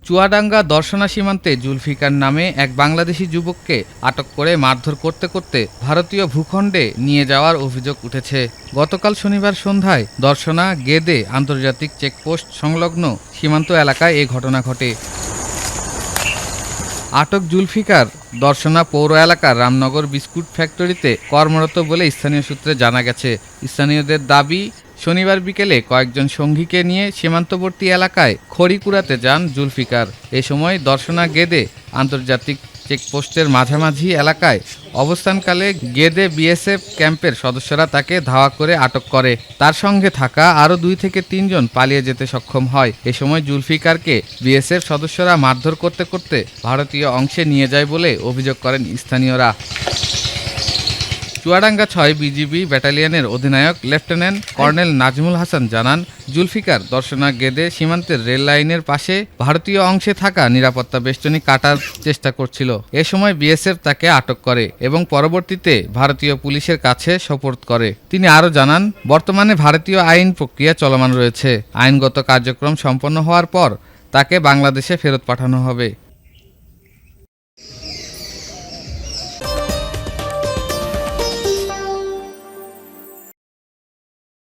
চুয়াডাঙ্গা দর্শনা সীমান্তে জুলফিকার নামে এক বাংলাদেশি যুবককে আটক করে মারধর করতে করতে ভারতীয় ভূখণ্ডে নিয়ে যাওয়ার অভিযোগ উঠেছে। গতকাল শনিবার সন্ধ্যায় দর্শনা গেদে আন্তর্জাতিক চেকপোস্ট সংলগ্ন সীমান্ত এলাকায় এ ঘটনা ঘটে। আটক জুলফিকার দর্শনা পৌর এলাকার রামনগর বিস্কুট ফ্যাক্টরিতে কর্মরত বলে স্থানীয় সূত্রে জানা গেছে। স্থানীয়দের দাবি, শনিবার বিকেলে কয়েকজন সঙ্গীকে নিয়ে সীমান্তবর্তী এলাকায় খড়ি কুড়াতে যান জুলফিকার। এ সময় দর্শনা গেদে আন্তর্জাতিক চেকপোস্টের মাঝামাঝি এলাকায় অবস্থানকালে গেদে বিএসএফ ক্যাম্পের সদস্যরা তাকে ধাওয়া করে আটক করে। তার সঙ্গে থাকা আরও 2 থেকে 3 জন পালিয়ে যেতে সক্ষম হয়। এ সময় জুলফিকারকে বিএসএফ সদস্যরা মারধর করতে করতে ভারতীয় অংশে নিয়ে যায় বলে অভিযোগ করেন স্থানীয়রা। চুয়াডাঙ্গা ৬ বিজিবি ব্যাটালিয়নের অধিনায়ক লেফটেন্যান্ট কর্নেল নাজমুল হাসান জানান, জুলফিকার দর্শনা গেদে সীমান্তের রেল লাইনের পাশে ভারতীয় অংশে থাকা নিরাপত্তা বেষ্টনী কাটার চেষ্টা করছিল। এ সময় বিএসএফ তাকে আটক করে এবং পরবর্তীতে ভারতীয় পুলিশের কাছে সোপর্দ করে। তিনি আরও জানান, বর্তমানে ভারতীয় আইন প্রক্রিয়া চলমান রয়েছে। আইনগত কার্যক্রম সম্পন্ন হওয়ার পর তাকে বাংলাদেশে ফেরত পাঠানো হবে।